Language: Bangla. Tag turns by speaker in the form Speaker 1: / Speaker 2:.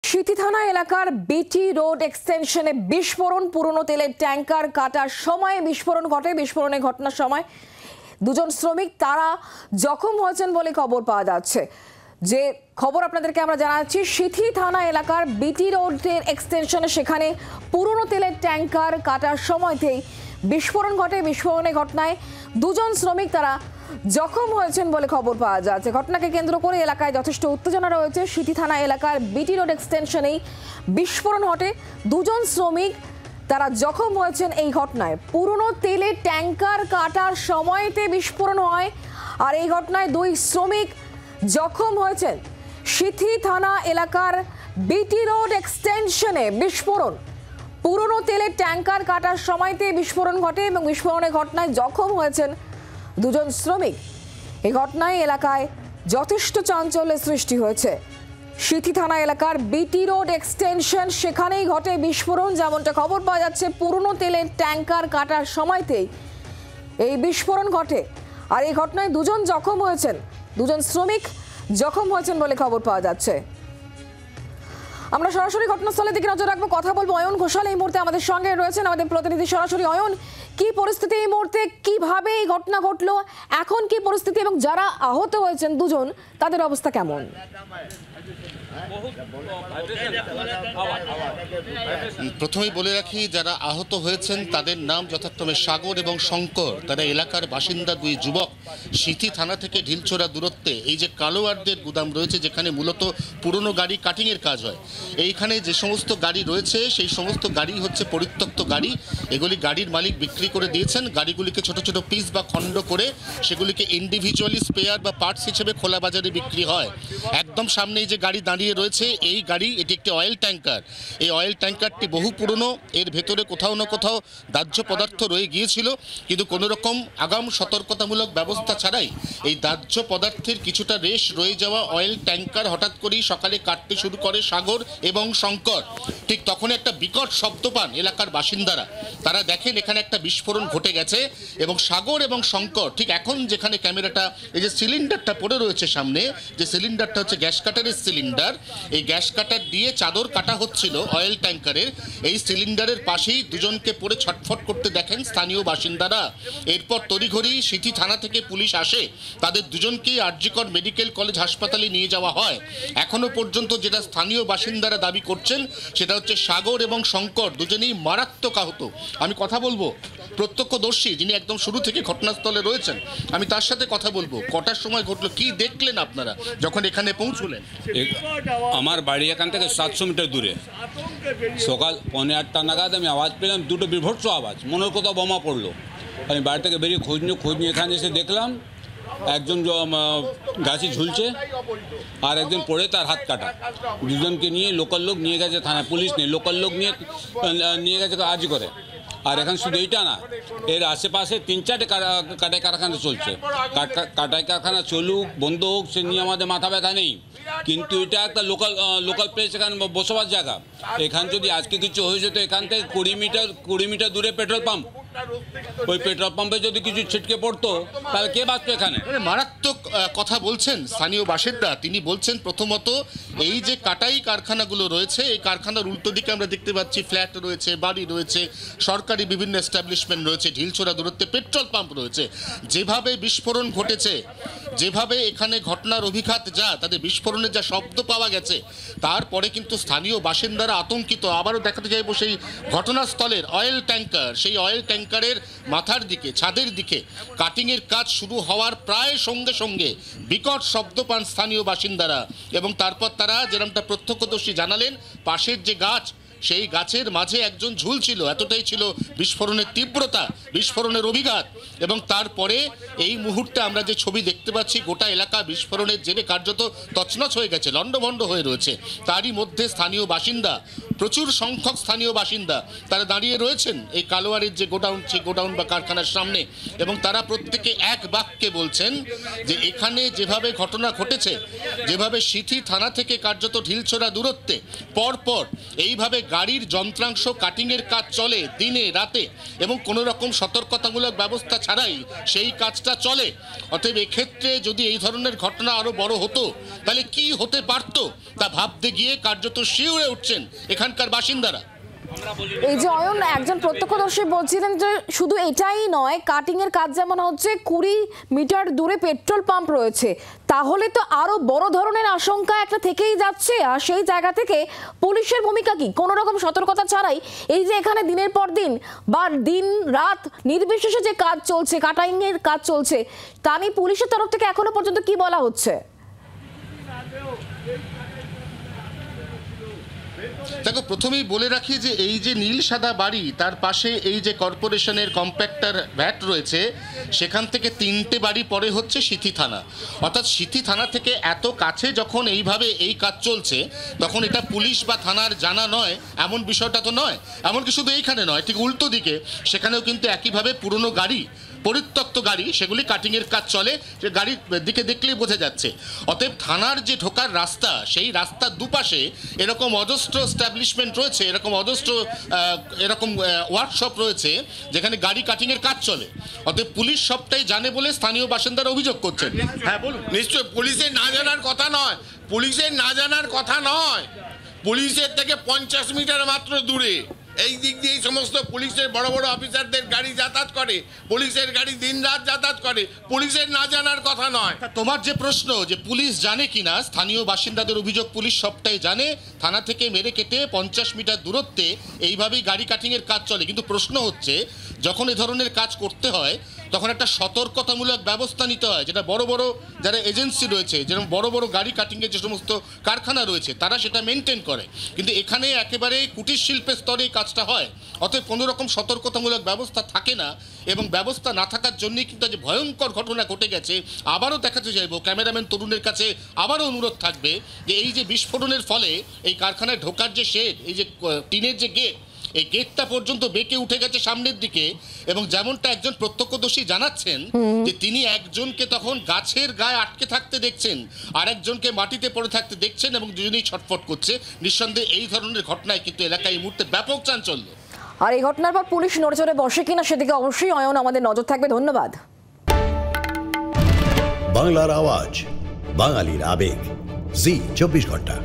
Speaker 1: সিথি থানা এলাকার বিটি রোড এক্সটেনশনে বিস্ফোরণ, পুরনো তেলের ট্যাঙ্কার কাটার সময় বিস্ফোরণ ঘটে। বিস্ফোরণের ঘটনার সময় দুজন শ্রমিক তারা জখম হয়েছেন বলে খবর পাওয়া যাচ্ছে। যে খবর আপনাদেরকে আমরা জানাচ্ছি, সিথি থানা এলাকার বিটি রোডের এক্সটেনশনে সেখানে পুরনো তেলের ট্যাঙ্কার কাটার সময়তেই বিস্ফোরণ ঘটে। বিস্ফোরণের ঘটনায় দুজন শ্রমিক তারা জখম হয়েছেন বলে খবর পাওয়া যাচ্ছে। ঘটনাকে কেন্দ্র করে এলাকায় যথেষ্ট উত্তেজনা রয়েছে। সিথি থানা এলাকার বিটি রোড এক্সটেনশনেই বিস্ফোরণ ঘটে, দুজন শ্রমিক তারা জখম হয়েছেন এই ঘটনায়। পুরনো তেলের ট্যাঙ্কার কাটার সময়তে বিস্ফোরণ হয়, আর এই ঘটনায় দুই শ্রমিক জখম হয়েছেন। সিথি থানা এলাকার বিটি রোড এক্সটেনশনে বিস্ফোরণ, পুরনো তেলের ট্যাঙ্কার কাটার সময়তে বিস্ফোরণ ঘটে এবং বিস্ফোরণের ঘটনায় জখম হয়েছেন দুজন শ্রমিক। এই ঘটনায় এলাকায় যথেষ্ট চাঞ্চল্যের সৃষ্টি হয়েছে। সিথি থানা এলাকার বিটি রোড এক্সটেনশন, সেখানেই ঘটে বিস্ফোরণ। যেমনটা খবর পাওয়া যাচ্ছে, পুরনো তেলের ট্যাঙ্কার কাটার সময়তেই এই বিস্ফোরণ ঘটে, আর এই ঘটনায় দুজন জখম হয়েছেন, দুজন শ্রমিক জখম হয়েছেন বলে খবর পাওয়া যাচ্ছে। আমরা সরাসরি ঘটনাস্থলের দিকে নজর রাখবো, কথা বলবো। অয়ন ঘোষাল এই মুহূর্তে আমাদের সঙ্গে রয়েছেন, আমাদের প্রতিনিধি সরাসরি। অয়ন, কি পরিস্থিতি এই মুহূর্তে, কিভাবে এই ঘটনা ঘটলো, এখন কি পরিস্থিতি এবং যারা আহত হয়েছেন দুজন তাদের অবস্থা কেমন?
Speaker 2: প্রথমেই বলে রাখি, যারা আহত হয়েছেন তাদের নাম যথাক্রমে সাগর এবং শঙ্কর। তারা এলাকার বাসিন্দা, দুই যুবক। সিথি থানা থেকে ঢিলছোড়া দূরত্বে এই যে কালোয়ারদের গুদাম রয়েছে, যেখানে মূলত পুরনো গাড়ি কাটিংয়ের কাজ হয়, এইখানে যে সমস্ত গাড়ি রয়েছে সেই সমস্ত গাড়ি হচ্ছে পরিত্যক্ত গাড়ি। এগুলি গাড়ির মালিক বিক্রি করে দিয়েছেন। গাড়িগুলিকে ছোট ছোট পিস বা খণ্ড করে সেগুলিকে ইন্ডিভিজুয়ালি স্পেয়ার বা পার্টস হিসেবে খোলা বাজারে বিক্রি হয়। একদম সামনেই যে গাড়ি দাঁড়িয়ে রয়েছে এই গাড়ি, এটি একটি অয়েল ট্যাঙ্কার। এই অয়েল ট্যাঙ্কারটি বহু পুরনো, এর ভেতরে কোথাও না কোথাও দাহ্য পদার্থ রয়ে গিয়েছিল, কিন্তু কোনো রকম আগাম সতর্কতামূলক ব্যবস্থা ছাড়াই এই দাহ্য পদার্থের কিছুটা রেশ রয়ে যাওয়া অয়েল ট্যাঙ্কার হঠাৎ করেই সকালে কাটতে শুরু করে সাগর এবং শঙ্কর। ঠিক তখন একটা বিকট শব্দ পান এলাকার বাসিন্দারা। তারা দেখেন এখানে একটা বিস্ফোরণ ঘটে গেছে এবং সাগর এবং শঙ্কর ঠিক এখন যেখানে ক্যামেরাটা, এই যে সিলিন্ডারটা পড়ে রয়েছে সামনে, যে সিলিন্ডারটা হচ্ছে গ্যাস কাটারের সিলিন্ডার, এই গ্যাস কাটার দিয়ে চাদর কাটা হচ্ছিল অয়েল ট্যাঙ্কারের। এই সিলিন্ডারের পাশেই দুজনকে পড়ে ছটফট করতে দেখেন স্থানীয় বাসিন্দারা। এরপর তড়িঘড়ি সিথি থানা থেকে পুলিশ আসে, তাদের দুজনকেই আরজিকর মেডিকেল কলেজ হাসপাতালে নিয়ে যাওয়া হয়। এখনো পর্যন্ত যেটা স্থানীয় বাসিন্দারা দাবি করছেন সেটা হচ্ছে সাগর এবং শঙ্কর দুজনেই মারাত্মক আহত। আমি কথা বলবো প্রত্যক্ষদর্শী, যিনি একদম শুরু থেকে ঘটনাস্থলে রয়েছেন, আমি তার সাথে কথা বলবো। কটার সময় ঘটলো, কি দেখলেন আপনারা যখন এখানে পৌঁছলেন?
Speaker 3: আমার বাড়ি এখান থেকে 700 মিটার দূরে। সকাল 7:45 নাগাদ আমি আওয়াজ পেলাম, দুটো বিভৎস আওয়াজ, মনের কোথাও বোমা পড়লো। আমি বাড়ি থেকে বেরিয়ে খোঁজ নিয়ে এখানে এসে দেখলাম একজন গাছে ঝুলছে আর একজন পড়ে তার হাত কাটা। দুজনকে নিয়ে লোকাল লোক নিয়ে গেছে থানায়, পুলিশ নেই, লোকাল লোক নিয়ে গেছে আজ করে। আর এখন শুধু এইটা না, এর আশেপাশে 3-4টে কাটাই কারখানা চলছে। কাটাই কারখানা চলুক বন্ধ হোক সে নিয়ে আমাদের মাথা ব্যথা নেই, কিন্তু এটা একটা লোকাল প্লেস, এখানে বসবাস জায়গা। এখান যদি আজকে কিছু হয়ে যেত, এখান থেকে 20 মিটার দূরে পেট্রোল পাম্প, ওই পেট্রোল পাম্পে যদি কিছু ছিটকে পড়তো তাহলে কে বাঁচতো এখানে?
Speaker 2: মারাত্মক কথা বলছেন স্থানীয় বাসিন্দা। তিনি বলছেন প্রথমত এই যে কাটাই কারখানাগুলো রয়েছে, এই কারখানার উল্টো দিকে আমরা দেখতে পাচ্ছি ফ্ল্যাট রয়েছে, বাড়ি রয়েছে, সরকারি বিভিন্ন এস্টাবলিশমেন্ট রয়েছে, ঢিলছোড়া দূরত্বে পেট্রোল পাম্প রয়েছে। যেভাবে বিস্ফোরণ ঘটেছে, যেভাবে এখানে ঘটনার অভিঘাত যা, তাদের বিস্ফোরণের যা শব্দ পাওয়া গেছে, তারপরে কিন্তু স্থানীয় বাসিন্দারা আতঙ্কিত। আবারও দেখাতে চাইবো সেই ঘটনাস্থলের অয়েল ট্যাঙ্কার, সেই অয়েল ট্যাঙ্কারের মাথার দিকে, ছাদের দিকে কাটিংয়ের কাজ শুরু হওয়ার প্রায় সঙ্গে সঙ্গে বিকট শব্দ পান স্থানীয় বাসিন্দারা। এবং তারপর তারা যেরকমটা প্রত্যক্ষদর্শী জানালেন, পাশের যে গাছ, সেই গাছের মাঝে একজন ঝুলছিল। এতটাই ছিল বিস্ফোরণের তীব্রতা, বিস্ফোরণের অভিঘাত। এবং তারপরে এই মুহূর্তে আমরা যে ছবি দেখতে পাচ্ছি, গোটা এলাকা বিস্ফোরণের জেরে কার্যত তছনছ হয়ে গেছে, লণ্ডভণ্ড হয়ে রয়েছে। তারই মধ্যে স্থানীয় বাসিন্দা, প্রচুর সংখ্যক স্থানীয় বাসিন্দা তারা দাঁড়িয়ে রয়েছেন এই কালোয়ারের যে গোডাউন, সেই গোডাউন বা কারখানার সামনে, এবং তারা প্রত্যেকে এক বাক্যে বলছেন যে এখানে যেভাবে ঘটনা ঘটেছে, যেভাবে সিথি থানা থেকে কার্যত ঢিলছোড়া দূরত্বে পরপর এইভাবে গাড়ির যন্ত্রাংশ কাটিংয়ের কাজ চলে দিনে রাতে এবং কোনো রকম সতর্কতামূলক ব্যবস্থা ছাড়াই সেই কাজটা চলে। অতএব এক্ষেত্রে যদি এই ধরনের ঘটনা আরও বড় হতো তাহলে কি হতে পারত তা ভাবতে গিয়ে কার্যত শিউরে উঠছেন এখানকার বাসিন্দারা।
Speaker 1: এই যে অয়ন, একজন প্রত্যক্ষদর্শী বলছিলেন যে শুধু এটাই নয়, কাটিং এর কাজ যেমন হচ্ছে 20 মিটার দূরে পেট্রোল পাম্প রয়েছে, তাহলে তো আরো বড় ধরনের আশঙ্কা একটা থেকেই যাচ্ছে। আর সেই জায়গা থেকে পুলিশের ভূমিকা কি? কোনো রকম সতর্কতা ছাড়াই এই যে এখানে দিনের পর দিন বা দিন রাত নির্বিশেষে যে কাজ চলছে, কাটিং এর কাজ চলছে, তা নিয়ে পুলিশের তরফ থেকে এখনো পর্যন্ত কি বলা হচ্ছে?
Speaker 2: দেখো, প্রথমেই বলে রাখি যে এই যে নীল সাদা বাড়ি তার পাশে এই যে কর্পোরেশনের কম্প্যাক্টার ভ্যাট রয়েছে, সেখান থেকে 3টে বাড়ি পরে হচ্ছে সিথি থানা। অর্থাৎ সিথি থানা থেকে এত কাছে যখন এইভাবে এই কাজ চলছে, তখন এটা পুলিশ বা থানার জানা নয় এমন বিষয়টা তো নয়। এমনকি শুধু এইখানে নয়, ঠিক উল্টো দিকে সেখানেও কিন্তু একইভাবে পুরনো গাড়ি, পরিত্যক্ত গাড়ি, সেগুলি কাটিংয়ের কাজ চলে, যে গাড়ির দিকে দেখলেই বোঝা যাচ্ছে। অতএব থানার যে ঢোকার রাস্তা, সেই রাস্তার দুপাশে এরকম অজস্র স্ট্যাবলিশমেন্ট রয়েছে, এরকম ওয়ার্কশপ রয়েছে যেখানে গাড়ি কাটিংয়ের কাজ চলে। অতএব পুলিশ সবটাই জানে বলে স্থানীয় বাসিন্দারা অভিযোগ করছেন। হ্যাঁ বলুন।
Speaker 4: নিশ্চয় পুলিশের না জানার কথা নয়, পুলিশের না জানার কথা নয়। পুলিশের থেকে 50 মিটার মাত্র দূরে এই দিক দিয়ে এই সমস্ত পুলিশের বড় বড় অফিসারদের গাড়ি যাতায়াত করে, পুলিশের গাড়ি দিনরাত যাতায়াত করে, পুলিশের না জানার কথা নয়।
Speaker 2: তোমার যে প্রশ্ন যে পুলিশ জানে কিনা, স্থানীয় বাসিন্দাদের অভিযোগ পুলিশ সবটাই জানে। থানা থেকে মেরে কেটে 50 মিটার দূরত্বে এইভাবেই গাড়ি কাটিংয়ের কাজ চলে। কিন্তু প্রশ্ন হচ্ছে, যখন এ ধরনের কাজ করতে হয় তখন একটা সতর্কতামূলক ব্যবস্থা নিতে হয়, যেটা বড় বড় যারা এজেন্সি রয়েছে, যেরকম বড় বড় গাড়ি কাটিংয়ের যে সমস্ত কারখানা রয়েছে, তারা সেটা মেনটেন করে। কিন্তু এখানে একেবারে কুটির শিল্পের স্তরে এই কাজটা হয়। অতএব কোনো রকম সতর্কতামূলক ব্যবস্থা থাকে না, এবং ব্যবস্থা না থাকার জন্যই কিন্তু যে ভয়ঙ্কর ঘটনা ঘটে গেছে। আবারও দেখাতে চাইবো, ক্যামেরাম্যান তরুণের কাছে আবারও অনুরোধ থাকবে যে এই যে বিস্ফোরণের ফলে এই কারখানায় ঢোকার যে শেড, এই যে টিনের যে গেট, এই গেটটা পর্যন্ত বেঁকে উঠে গেছে সামনের দিকে। এবং যেমনটা একজন প্রত্যক্ষদর্শী জানাচ্ছেন যে তিনি একজনকে তখন গাছের গায়ে আটকে থাকতে দেখছেন, আর একজনকে মাটিতে পড়ে থাকতে দেখছেন, এবং দুজনেই ছটফট করছে। নিঃসন্দেহে এই ধরনের ঘটনায় কিন্তু এলাকায় এই মুহূর্তে ব্যাপক চাঞ্চল্য।
Speaker 1: আর এই ঘটনার পর পুলিশ নড়েচড়ে বসে কিনা সেদিকে অবশ্যই অয়ন আমাদের নজর থাকবে। ধন্যবাদ।
Speaker 5: বাংলার আওয়াজ, বাঙালির আবেগ, জি 24 ঘন্টা।